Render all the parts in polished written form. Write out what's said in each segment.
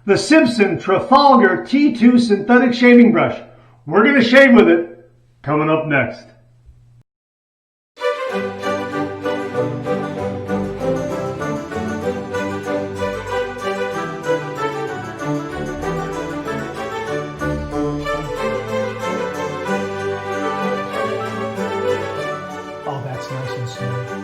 the Simpson Trafalgar T2 Synthetic Shaving Brush. We're going to shave with it, coming up next. Oh, that's nice and smooth.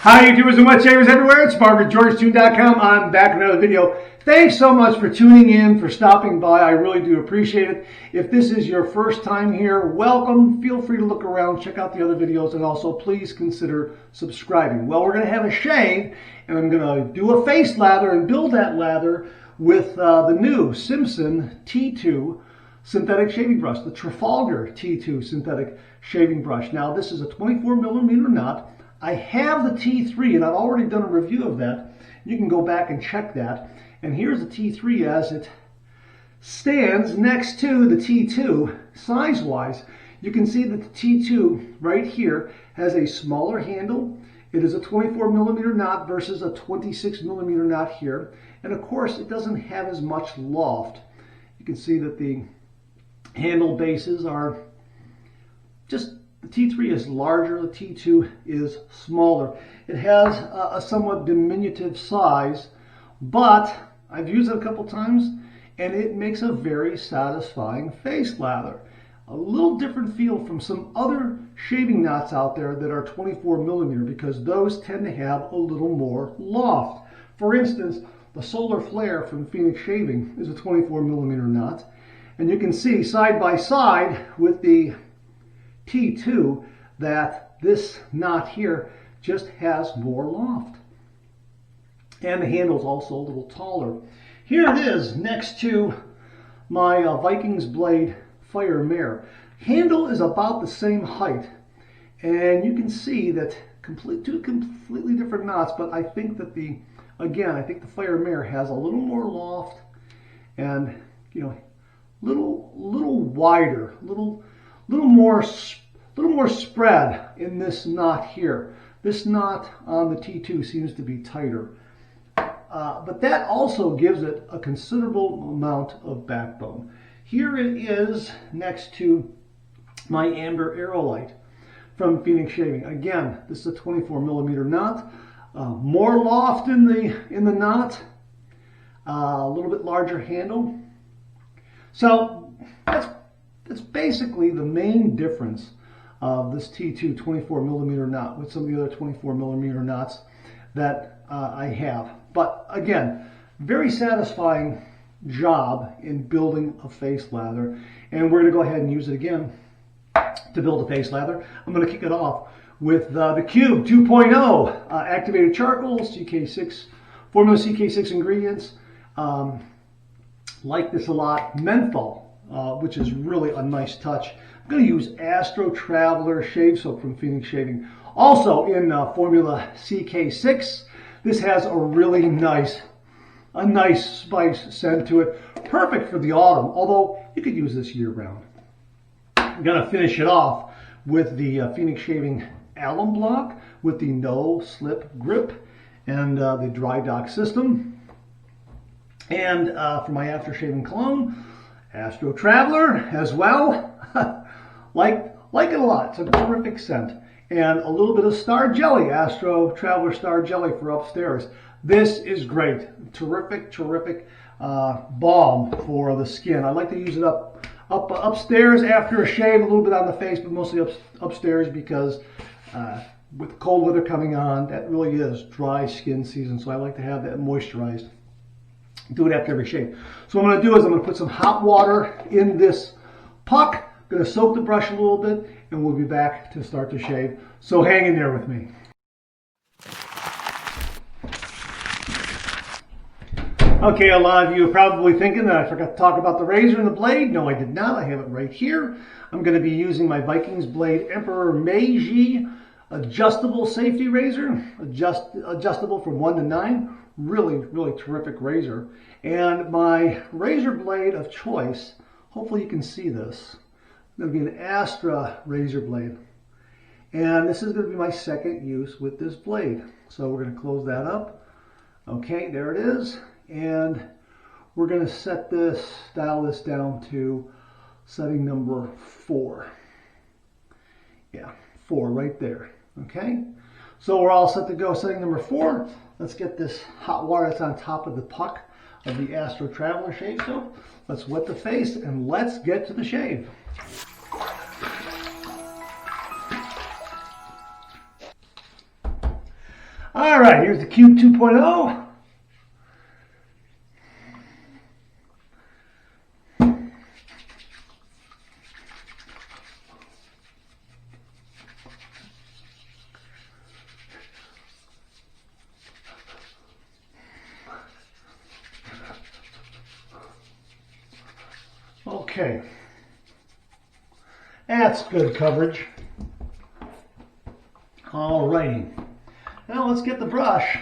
Hi YouTubers and wet shavers everywhere, it's BarberGeorge2.com. I'm back with another video. Thanks so much for tuning in, for stopping by. I really do appreciate it. If this is your first time here, welcome. Feel free to look around, check out the other videos, and also please consider subscribing. Well, we're going to have a shave, and I'm going to do a face lather and build that lather with the new Simpson T2 Synthetic Shaving Brush, the Trafalgar T2 Synthetic Shaving Brush. Now, this is a 24mm knot. I have the T3, and I've already done a review of that. You can go back and check that. And here's the T3 as it stands next to the T2, size-wise. You can see that the T2 right here has a smaller handle. It is a 24mm knot versus a 26mm knot here. And of course, it doesn't have as much loft. You can see that the handle bases are just, the T3 is larger, the T2 is smaller. It has a somewhat diminutive size, but I've used it a couple times and it makes a very satisfying face lather. A little different feel from some other shaving knots out there that are 24mm because those tend to have a little more loft. For instance, the Solar Flare from Phoenix Shaving is a 24mm knot. And you can see side by side with the T2 that this knot here just has more loft. And the handle's also a little taller. Here it is next to my VIKINGS blade Fire Mare. Handle is about the same height. And you can see that two completely different knots, but I think that I think the Fire Mare has a little more loft and, you know, little wider, little more spread in this knot here. This knot on the T2 seems to be tighter, but that also gives it a considerable amount of backbone. Here it is next to my Amber Aerolite from Phoenix Shaving. Again, this is a 24mm knot, more loft in the knot, a little bit larger handle. So that's basically the main difference of this T2 24mm knot with some of the other 24mm knots that I have. But again, very satisfying job in building a face lather. And we're going to go ahead and use it again to build a face lather. I'm going to kick it off with the Cube 2.0 activated charcoal, CK6, formula CK6 ingredients. Like this a lot. Menthol, which is really a nice touch. I'm going to use Astro Traveler Shave Soap from Phoenix Shaving. Also in formula CK6. This has a really nice spice scent to it. Perfect for the autumn, although you could use this year round. I'm going to finish it off with the Phoenix Shaving Alum Block with the no slip grip and the dry dock system. And for my after shaving cologne, Astro Traveler as well. like it a lot. It's a terrific scent. And a little bit of Star Jelly, Astro Traveler Star Jelly for upstairs. This is great. Terrific balm for the skin. I like to use it upstairs after a shave, a little bit on the face, but mostly upstairs because with cold weather coming on, that really is dry skin season. So I like to have that moisturized. Do it after every shave. So what I'm going to do is I'm going to put some hot water in this puck. I'm going to soak the brush a little bit, and we'll be back to start the shave. So hang in there with me. Okay, a lot of you are probably thinking that I forgot to talk about the razor and the blade. No, I did not. I have it right here. I'm going to be using my VIKINGS blade Emperor Meiji adjustable safety razor, adjustable from 1 to 9. Really terrific razor. And my razor blade of choice, hopefully you can see this, it's going to be an Astra razor blade. And this is going to be my second use with this blade. So we're going to close that up. Okay, there it is. And we're going to dial this down to setting number 4. Yeah, 4 right there. Okay, so we're all set to go. Setting number 4. Let's get this hot water that's on top of the puck of the Astro Traveler shave soap. Let's wet the face and let's get to the shave. All right, here's the Cube 2.0. Okay, that's good coverage. All righty, now let's get the brush.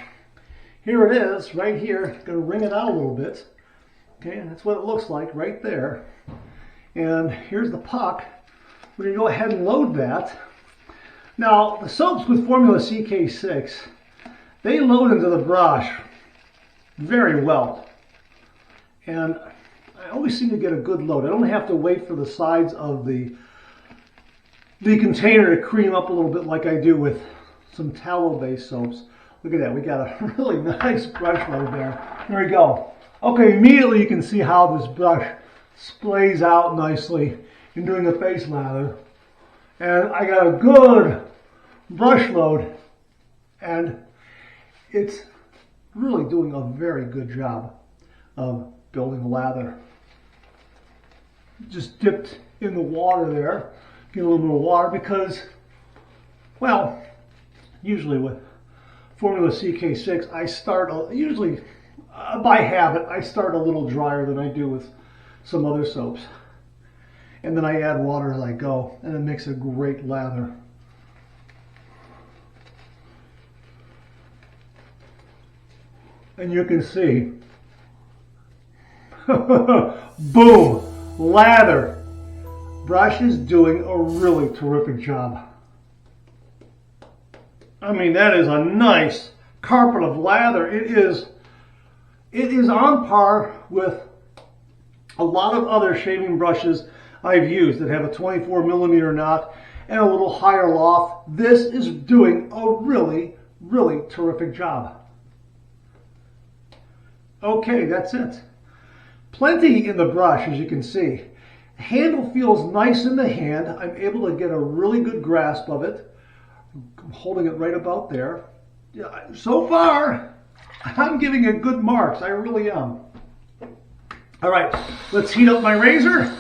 Here it is, right here. Going to wring it out a little bit. Okay, and that's what it looks like right there. And here's the puck. We're going to go ahead and load that. Now, the soaps with formula CK6, they load into the brush very well. And I always seem to get a good load. I don't have to wait for the sides of the container to cream up a little bit like I do with some tallow-based soaps. Look at that. We got a really nice brush load there. There we go. Okay, immediately you can see how this brush splays out nicely in doing a face lather. And I got a good brush load, and it's really doing a very good job of building a lather. Just dipped in the water there, get a little bit of water because, well, usually with formula CK6, I start, usually by habit, I start a little drier than I do with some other soaps. And then I add water as I go, and it makes a great lather. And you can see, boom, lather. Brush is doing a really terrific job. I mean, that is a nice carpet of lather. It is on par with a lot of other shaving brushes I've used that have a 24mm knot and a little higher loft. This is doing a really, really terrific job. Okay, that's it. Plenty in the brush, as you can see. The handle feels nice in the hand. I'm able to get a really good grasp of it. I'm holding it right about there. Yeah, so far, I'm giving it good marks. I really am. All right, let's heat up my razor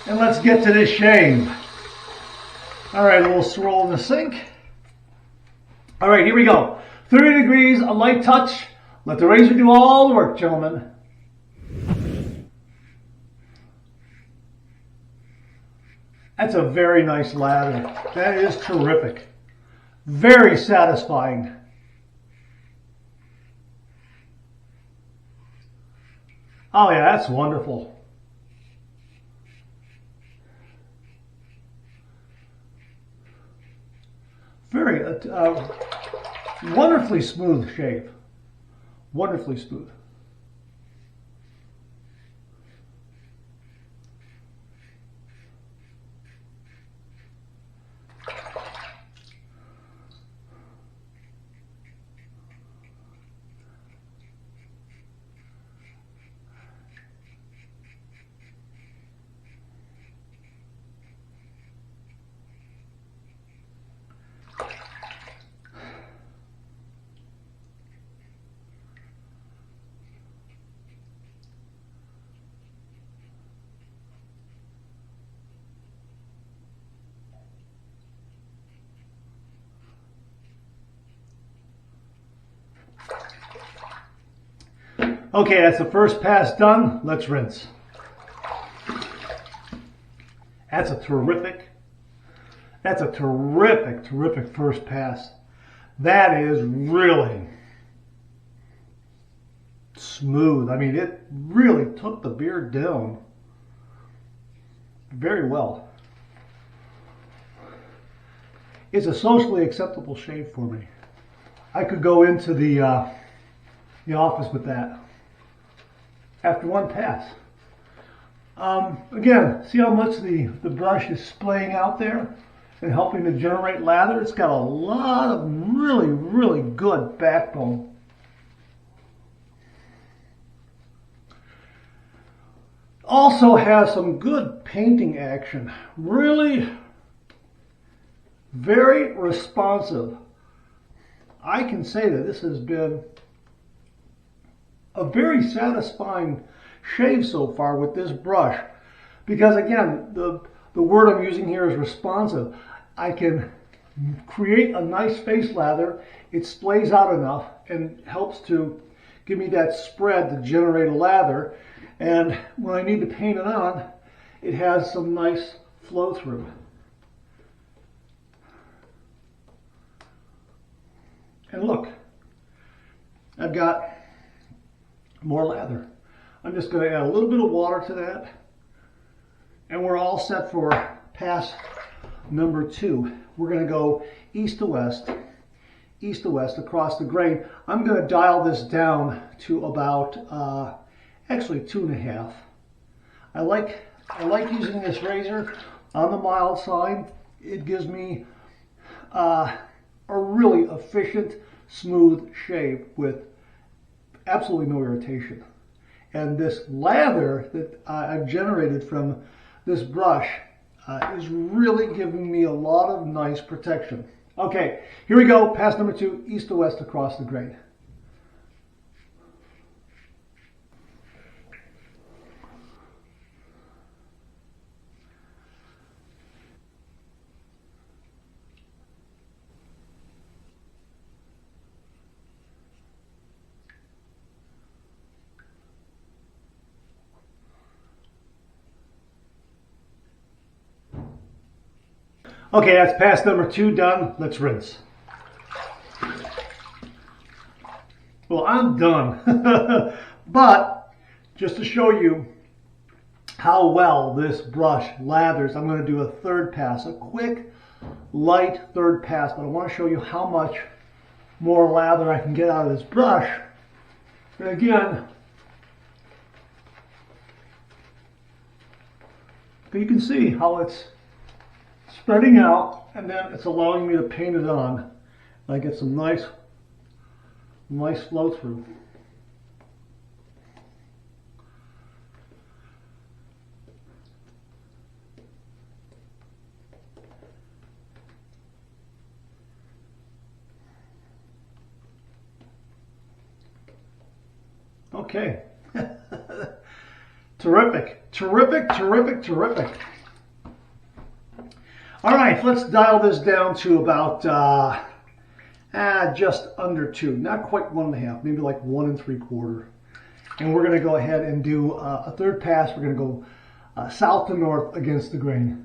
and let's get to this shave. All right, a little swirl in the sink. All right, here we go. 30 degrees, a light touch. Let the razor do all the work, gentlemen. That's a very nice lather. That is terrific. Very satisfying. Oh yeah, that's wonderful. Very wonderfully smooth shave. Wonderfully smooth. Okay, that's the first pass done. Let's rinse. That's a terrific first pass. That is really smooth. I mean, it really took the beard down very well. it's a socially acceptable shave for me. I could go into the office with that after one pass. Again, see how much the brush is splaying out there and helping to generate lather? It's got a lot of really, really good backbone. Also has some good painting action. Really very responsive. I can say that this has been a very satisfying shave so far with this brush, because again, the word I'm using here is responsive. I can create a nice face lather. It splays out enough and helps to give me that spread to generate a lather. And when I need to paint it on, it has some nice flow through. And look, I've got more lather. I'm just going to add a little bit of water to that, and we're all set for pass number 2. We're going to go east to west across the grain. I'm going to dial this down to about actually 2.5. I like using this razor on the mild side. It gives me a really efficient, smooth shave with absolutely no irritation. And this lather that I've generated from this brush is really giving me a lot of nice protection. Okay, here we go. Pass number 2, east to west across the grain. Okay, that's pass number 2 done. Let's rinse. Well, I'm done. But just to show you how well this brush lathers, I'm going to do a third pass, a quick, light third pass. But I want to show you how much more lather I can get out of this brush. And again, you can see how it's spreading out, and then it's allowing me to paint it on. I get some nice flow through. Okay. Terrific, terrific, terrific, terrific. All right, let's dial this down to about just under 2, not quite 1.5, maybe like 1 3/4. And we're going to go ahead and do a third pass. We're going to go south to north against the grain.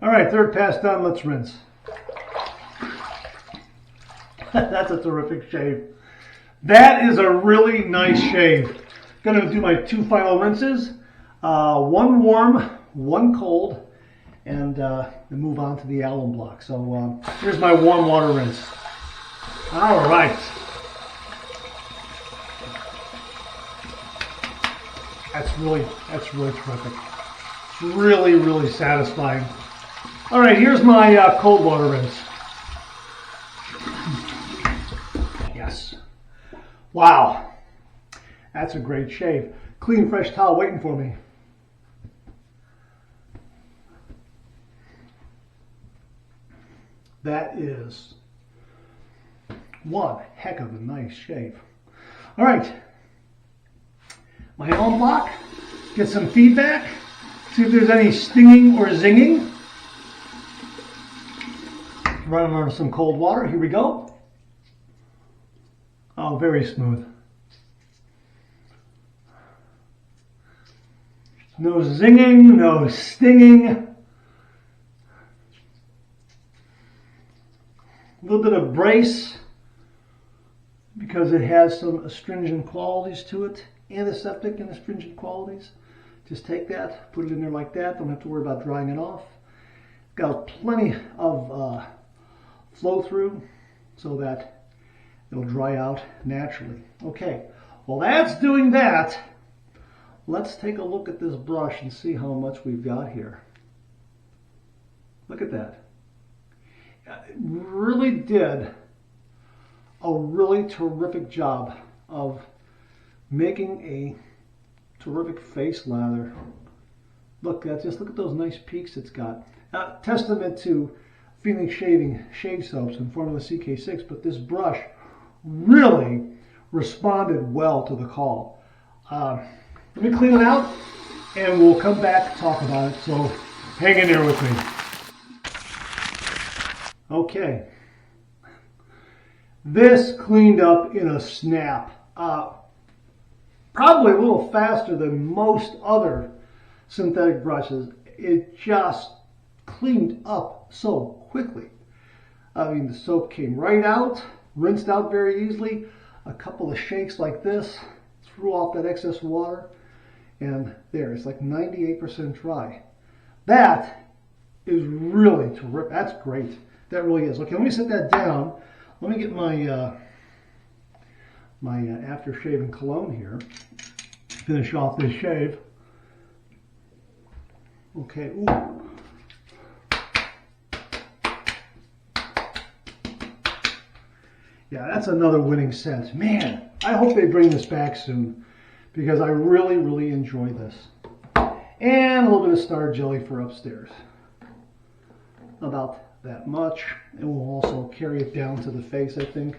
All right, third pass done, let's rinse. That's a terrific shave. That is a really nice shave. Gonna do my 2 final rinses. One warm, one cold, and move on to the alum block. So here's my warm water rinse. All right. That's really terrific. It's really, really satisfying. All right, here's my cold water rinse. Yes. Wow. That's a great shave. Clean, fresh towel waiting for me. That is one heck of a nice shave. All right. My alum block. Get some feedback. See if there's any stinging or zinging. Running under some cold water. Here we go. Oh, very smooth. No zinging, no stinging. A little bit of brace because it has some astringent qualities to it, antiseptic and astringent qualities. Just take that, put it in there like that. Don't have to worry about drying it off. Got plenty of flow through so that it'll dry out naturally. Okay, well that's doing that. Let's take a look at this brush and see how much we've got here. Look at that. It really did a really terrific job of making a terrific face lather. Look at those nice peaks it's got. Testament to Phoenix shave soaps and Formula CK6, but this brush really responded well to the call. Let me clean it out and we'll come back and talk about it, so hang in there with me. Okay, this cleaned up in a snap. Probably a little faster than most other synthetic brushes. It just cleaned up so quickly. I mean, the soap came right out, rinsed out very easily. A couple of shakes like this, threw off that excess water, and there, it's like 98% dry. That is really terrific. That's great. That really is. Okay, let me set that down. Let me get my my after shaving cologne here. Finish off this shave. Okay. Ooh. Yeah, that's another winning scent. Man, I hope they bring this back soon because I really, really enjoy this. And a little bit of star jelly for upstairs. About that much. And we'll also carry it down to the face, I think.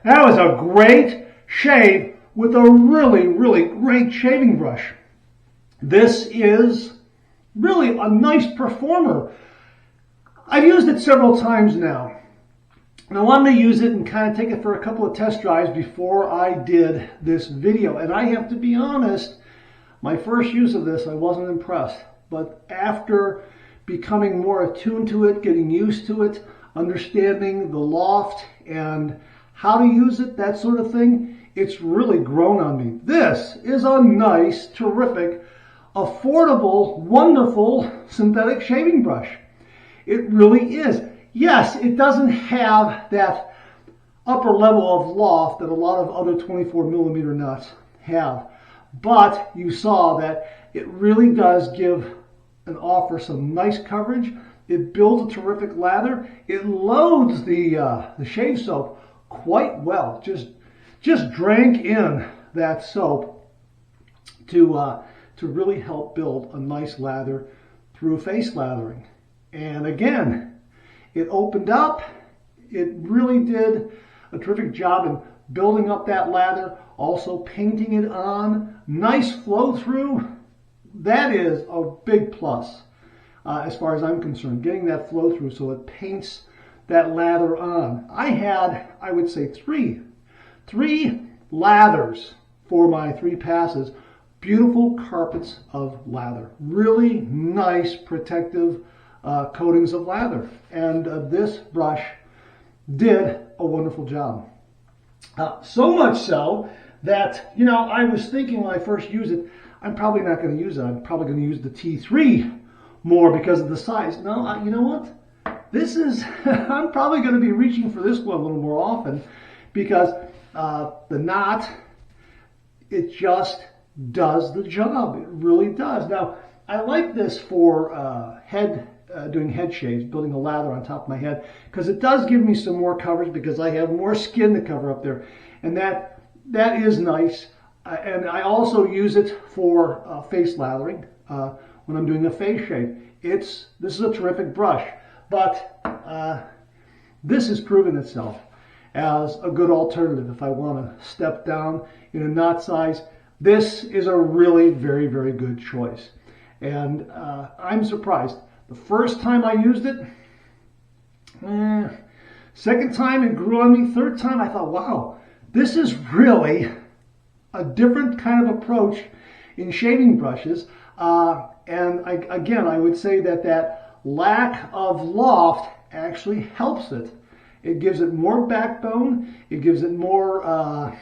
That was a great shave with a really, really great shaving brush. This is really a nice performer. I've used it several times now. And I wanted to use it and kind of take it for a couple of test drives before I did this video. And I have to be honest, my first use of this, I wasn't impressed. But after becoming more attuned to it, getting used to it, understanding the loft and how to use it, that sort of thing, it's really grown on me. This is a nice, terrific, affordable, wonderful synthetic shaving brush. It really is. Yes, it doesn't have that upper level of loft that a lot of other 24mm nuts have. But you saw that it really does give and offer some nice coverage. It builds a terrific lather. It loads the shave soap quite well. Just drank in that soap to really help build a nice lather through face lathering. And again, it opened up. It really did a terrific job in building up that lather, also painting it on. Nice flow through. That is a big plus as far as I'm concerned, getting that flow through so it paints that lather on. I had, I would say, three lathers for my 3 passes. Beautiful carpets of lather. Really nice protective coatings of lather. And this brush did a wonderful job. So much so that, you know, I was thinking when I first used it, I'm probably not going to use it. I'm probably going to use the T3 more because of the size. No, you know what? This is, I'm probably going to be reaching for this one a little more often because the knot, it just does the job. It really does. Now, I like this for doing head shaves, building a lather on top of my head, because it does give me some more coverage because I have more skin to cover up there. And that is nice. And I also use it for face lathering when I'm doing a face shave. This is a terrific brush, but this has proven itself. as a good alternative if I want to step down in a knot size. This is a really very, very good choice. And I'm surprised. The first time I used it, second time it grew on me, third time I thought, wow, this is really a different kind of approach in shaving brushes. Again, I would say that lack of loft actually helps it. It gives it more backbone. It gives it more, I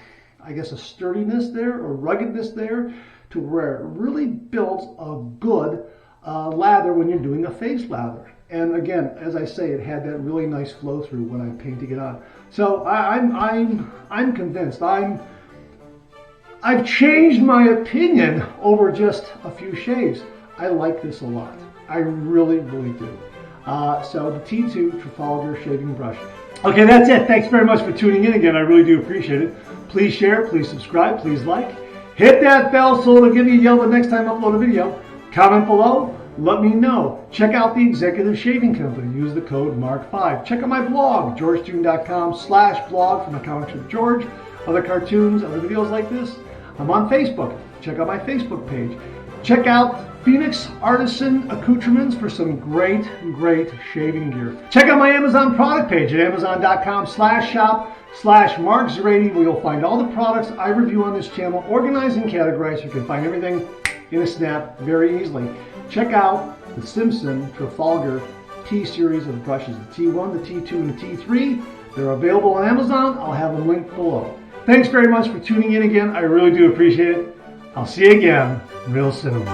guess, a sturdiness there or ruggedness there to where it really builds a good lather when you're doing a face lather. And again, as I say, it had that really nice flow through when I'm painting it on. So I'm convinced. I've changed my opinion over just a few shaves. I like this a lot. I really, really do. So the T2 Trafalgar shaving brush. Okay, that's it. Thanks very much for tuning in again. I really do appreciate it. Please share, please subscribe, please like. Hit that bell so it'll give you a yell the next time I upload a video. Comment below, let me know. Check out the Executive Shaving Company. Use the code MARK5. Check out my blog, georgetoon.com/blog for my comics with George, other cartoons, other videos like this. I'm on Facebook. Check out my Facebook page. Check out Phoenix Artisan Accoutrements for some great, great shaving gear. Check out my Amazon product page at amazon.com/shop/marks80 where you'll find all the products I review on this channel organized and categorized so you can find everything in a snap very easily. Check out the Simpson Trafalgar T series of brushes, the T1, the T2, and the T3. They're available on Amazon. I'll have them linked below. Thanks very much for tuning in again. I really do appreciate it. I'll see you again real soon.